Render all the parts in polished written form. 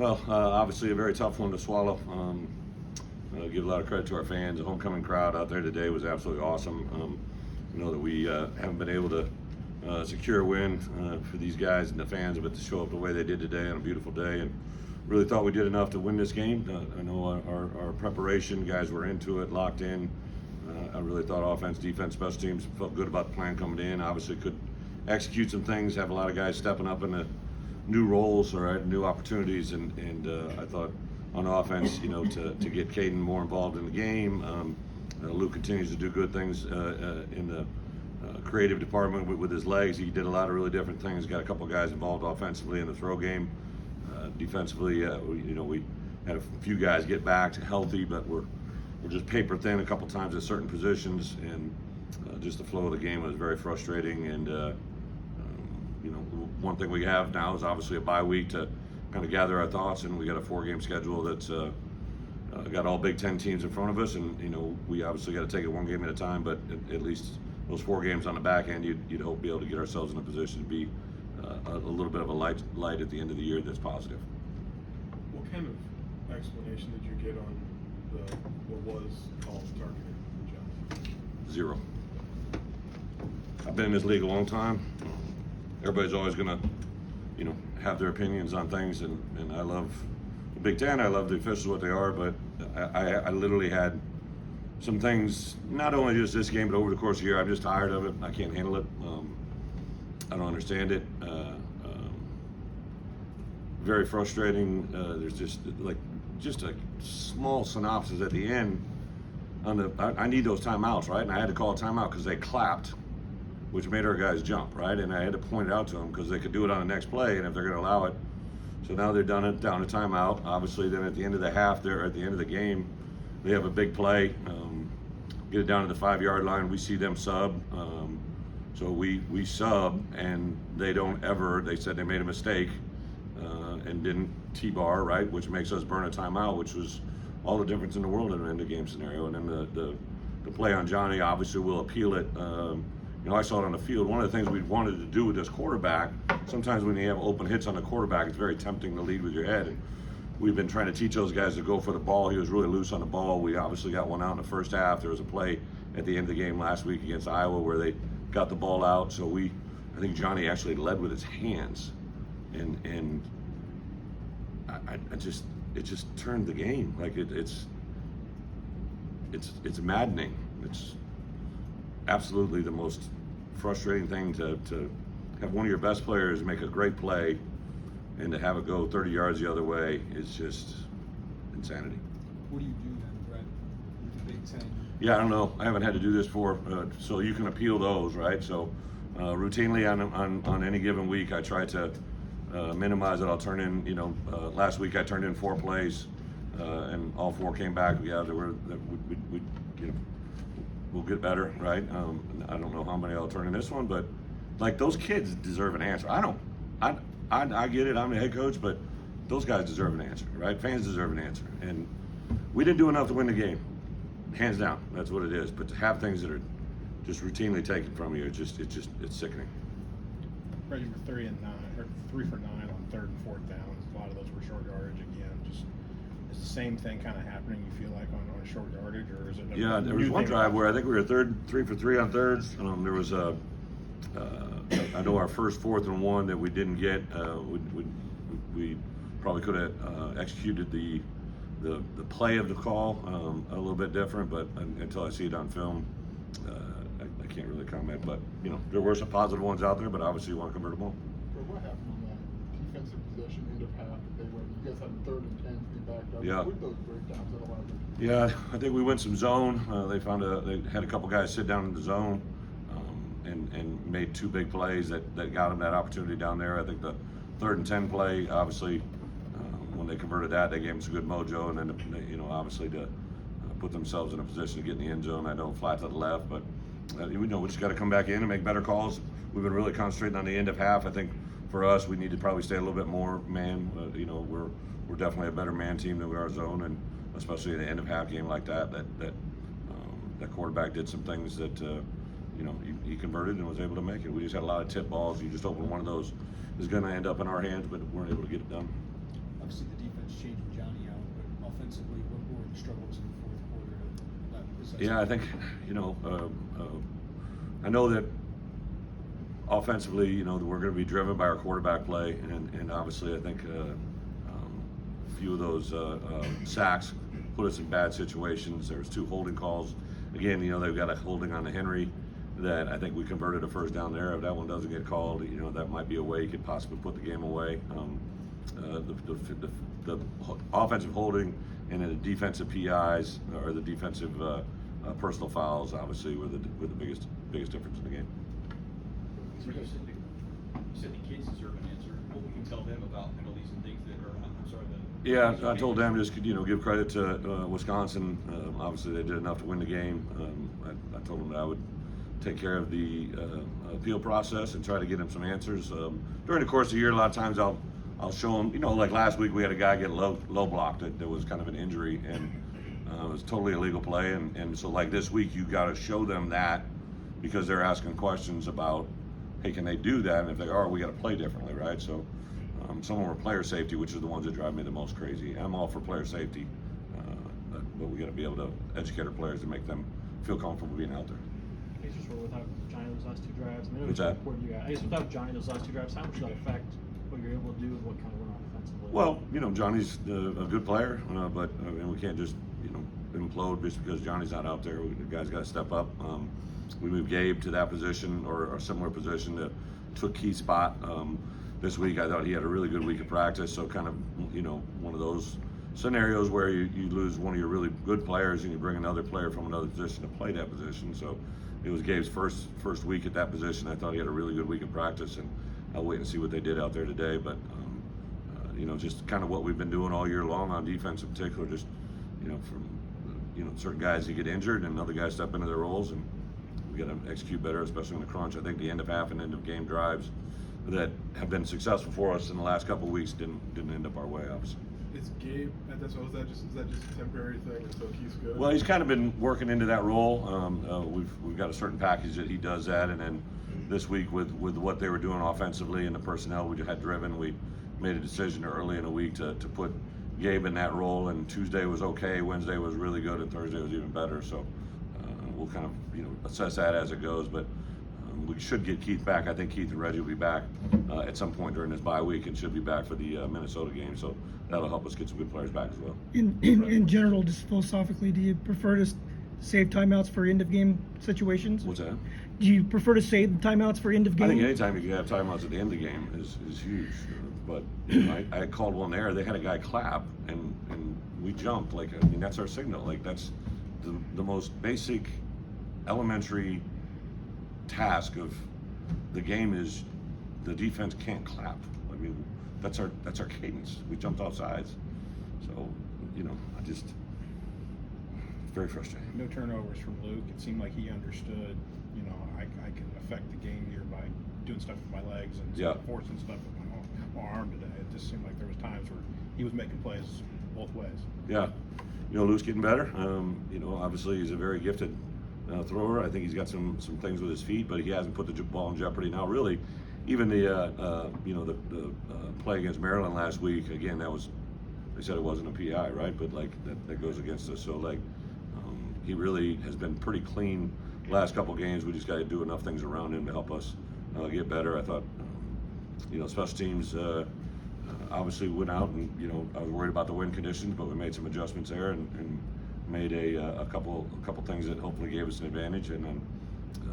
Well, obviously a very tough one to swallow. Give a lot of credit to our fans. The homecoming crowd out there today was absolutely awesome. You know that we haven't been able to secure a win for these guys and the fans, but to show up the way they did today on a beautiful day, and really thought we did enough to win this game. I know our preparation, guys were into it, locked in. I really thought offense, defense, special teams felt good about the plan coming in. Obviously could execute some things, have a lot of guys stepping up into new roles or new opportunities, and I thought on offense, you know, to get Caden more involved in the game. Luke continues to do good things in the creative department with his legs. He did a lot of really different things. Got a couple guys involved offensively in the throw game. Defensively, we had a few guys get back to healthy, but we're just paper thin a couple times at certain positions, and just the flow of the game was very frustrating. And one thing we have now is obviously a bye week to kind of gather our thoughts, and we got a 4-game schedule that's got all Big Ten teams in front of us, and we obviously got to take it one game at a time. But at least those 4 games on the back end, you'd hope to be able to get ourselves in a position to be a little bit of a light at the end of the year that's positive. What kind of explanation did you get on what was called targeting, John? 0. I've been in this league a long time. Everybody's always gonna, have their opinions on things, and I love the Big Ten. I love the officials, what they are, but I literally had some things, not only just this game, but over the course of the year. I'm just tired of it. I can't handle it. I don't understand it. Very frustrating. There's just a small synopsis at the end. I need those timeouts, right? And I had to call a timeout because they clapped, which made our guys jump, right? And I had to point it out to them because they could do it on the next play, and if they're going to allow it. So now they're down to timeout. Obviously, then at the end of the half, they're at the end of the game, they have a big play, get it down to the 5-yard line. We see them sub, so we sub, and they don't ever. They said they made a mistake and didn't T-bar, right, which makes us burn a timeout, which was all the difference in the world in an end of game scenario. And then the play on Johnny, obviously we'll appeal it. I saw it on the field. One of the things we wanted to do with this quarterback, sometimes when you have open hits on the quarterback, it's very tempting to lead with your head. And we've been trying to teach those guys to go for the ball. He was really loose on the ball. We obviously got one out in the first half. There was a play at the end of the game last week against Iowa where they got the ball out. So I think Johnny actually led with his hands, and it just turned the game. Like it's maddening. It's absolutely the most frustrating thing to have one of your best players make a great play and to have it go 30 yards the other way is just insanity. What do you do then, Bret, with the Big Ten? Yeah, I don't know. I haven't had to do this before, so you can appeal those, right? So routinely on any given week, I try to minimize it. I'll turn in, last week I turned in 4 plays, and all 4 came back. Yeah, we'll get better, right? I don't know how many I'll turn in this one, but like those kids deserve an answer. I get it. I'm the head coach, but those guys deserve an answer, right? Fans deserve an answer, and we didn't do enough to win the game, hands down. That's what it is. But to have things that are just routinely taken from you, it's sickening. Bret, you were 3 for 9 on 3rd and 4th downs. A lot of those were short yardage again. Just is the same thing kind of happening? You feel like on short yardage, or is it? Yeah, there was one drive where I think we were 3 for 3 on thirds. There was I know our first 4th and 1 that we didn't get. We probably could have executed the play of the call a little bit different, but until I see it on film, I can't really comment. But there were some positive ones out there, but obviously you want to convert them all. But what happened on that defensive possession end of half? You guys had 3rd and 10 to be backed up. Yeah. What were those breakdowns that allowed them? Yeah, I think we went some zone. They had a couple guys sit down in the zone, and made 2 big plays that got them that opportunity down there. I think the 3rd and 10 play, obviously, when they converted that, they gave them some good mojo, and then obviously to put themselves in a position to get in the end zone. I know flat to the left, but we just got to come back in and make better calls. We've been really concentrating on the end of half. I think for us, we need to probably stay a little bit more man. We're definitely a better man team than we are zone, and especially in the end of half game like that quarterback did some things that he converted and was able to make it. We just had a lot of tip balls. You just open one of those, is going to end up in our hands, but weren't able to get it done. Obviously, the defense offensively? What were the struggles in the fourth quarter? Yeah, I think, I know that offensively, we're going to be driven by our quarterback play, and obviously I think a few of those sacks put us in bad situations. There was 2 holding calls. Again, they've got a holding on the Henry that I think we converted a first down there. If that one doesn't get called, that might be a way you could possibly put the game away. The offensive holding and then the defensive PIs or the defensive personal fouls obviously were the biggest difference in the game. So you said the kids deserve an answer. What we can tell them about penalties and things that are, I'm sorry, Yeah, I told them just give credit to Wisconsin. Obviously, they did enough to win the game. I told them that I would take care of the appeal process and try to get them some answers. During the course of the year, a lot of times I'll show them. Like last week, we had a guy get low blocked. There was kind of an injury, and it was totally illegal play. And so like this week, you got to show them that because they're asking questions about, hey, can they do that? And if they are, we got to play differently, right? So. Some of them are player safety, which is the ones that drive me the most crazy. I'm all for player safety, but we got to be able to educate our players to make them feel comfortable being out there. I guess just without Johnny those last 2 drives. I mean, What's that? I guess without Johnny those last 2 drives, how much does that affect what you're able to do and what kind of went on offensively? Well, Johnny's a good player, but we can't just implode just because Johnny's not out there. The guys got to step up. We moved Gabe to that position or a similar position that took Keith's spot. This week, I thought he had a really good week of practice. So kind of, one of those scenarios where you lose one of your really good players and you bring another player from another position to play that position. So it was Gabe's first week at that position. I thought he had a really good week of practice, and I'll wait and see what they did out there today. But just kind of what we've been doing all year long on defense in particular. Just from certain guys who get injured and other guys step into their roles, and we got to execute better, especially in the crunch. I think the end of half and end of game drives that have been successful for us in the last couple of weeks didn't end up our way, obviously. Is Gabe? Is that just a temporary thing until Keith's good? Well, he's kind of been working into that role. We've got a certain package that he does that, and then this week with what they were doing offensively and the personnel we had driven, we made a decision early in the week to put Gabe in that role. And Tuesday was okay, Wednesday was really good, and Thursday was even better. So we'll kind of assess that as it goes, but. We should get Keith back. I think Keith and Reggie will be back at some point during this bye week and should be back for the Minnesota game. So that'll help us get some good players back as well. In general, just philosophically, do you prefer to save timeouts for end of game situations? What's that? Do you prefer to save timeouts for end of game? I think anytime you can have timeouts at the end of the game is huge. But I called one there. They had a guy clap and we jumped. That's our signal. That's the most basic, elementary task of the game is the defense can't clap. That's our cadence. We jumped off sides, so I just very frustrating. No turnovers from Luke. It seemed like he understood. I can affect the game here by doing stuff with my legs and forcing stuff with my arm today. It just seemed like there was times where he was making plays both ways. Yeah, Luke's getting better. Obviously he's a very gifted thrower. I think he's got some things with his feet, but he hasn't put the ball in jeopardy. Now, really, even the play against Maryland last week. Again, they said it wasn't a PI, right? But that goes against us. So he really has been pretty clean last couple games. We just got to do enough things around him to help us get better. I thought, special teams obviously went out and I was worried about the wind conditions, but we made some adjustments there and made a couple things that hopefully gave us an advantage, and then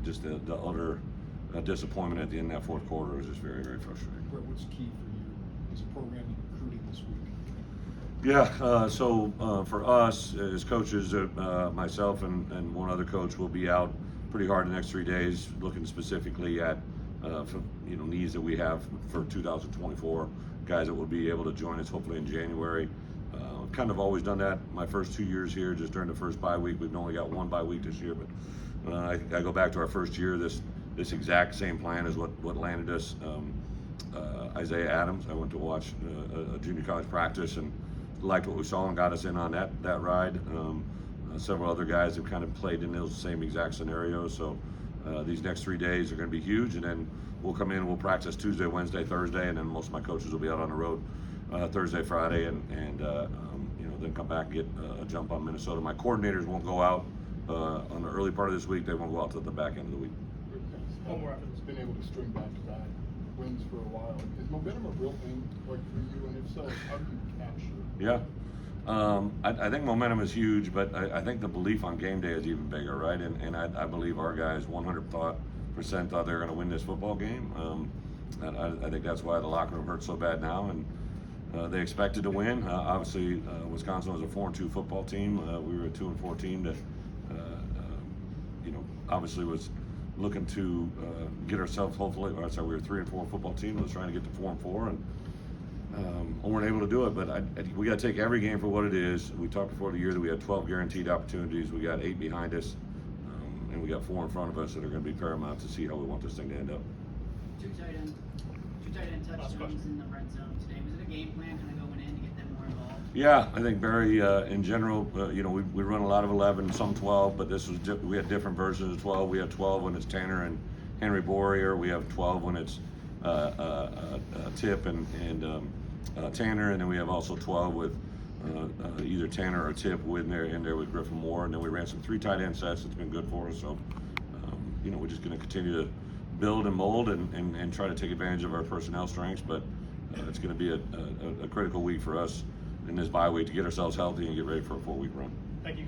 just the utter disappointment at the end of that fourth quarter was just very, very frustrating. What's key for you as a program in recruiting this week? Yeah, so for us as coaches, myself and one other coach will be out pretty hard the next 3 days, looking specifically at needs that we have for 2024, guys that will be able to join us hopefully in January. Kind of always done that my first 2 years here, just during the first bye week. We've only got one bye week this year, but I go back to our first year. This exact same plan is what landed us. Isaiah Adams, I went to watch a junior college practice and liked what we saw and got us in on that ride. Several other guys have kind of played in those same exact scenarios. So these next 3 days are going to be huge, and then we'll come in and we'll practice Tuesday, Wednesday, Thursday, and then most of my coaches will be out on the road Thursday, Friday, and then come back and get a jump on Minnesota. My coordinators won't go out on the early part of this week. They won't go out to the back end of the week. One more after. It's been able to string back-to-back wins for a while. Is momentum a real thing, like for you? And if so, how do you capture it? Yeah. I think momentum is huge, but I think the belief on game day is even bigger, right? And I believe our guys 100% thought they were going to win this football game. And I think that's why the locker room hurts so bad now. And they expected to win. Obviously, Wisconsin was a 4-2 football team. We were a 2-4 team that, obviously was looking to get ourselves hopefully. We were a 3-4 football team. Was trying to get to 4-4 and weren't able to do it. But we got to take every game for what it is. We talked before the year that we had 12 guaranteed opportunities. We got 8 behind us, and we got 4 in front of us that are going to be paramount to see how we want this thing to end up. Two tight end touchdowns in the red zone today. Was it a game plan kind of going in to get them more involved? Yeah, I think Barry, in general, we run a lot of 11, some 12, but this was we had different versions of 12. We have 12 when it's Tanner and Henry Boyer. We have 12 when it's Tip and Tanner, and then we have also 12 with either Tanner or Tip in there with Griffin Moore, and then we ran some 3 tight end sets. It's been good for us. So, we're just going to continue to build and mold and try to take advantage of our personnel strengths. But it's going to be a critical week for us in this bye week to get ourselves healthy and get ready for a 4-week run. Thank you.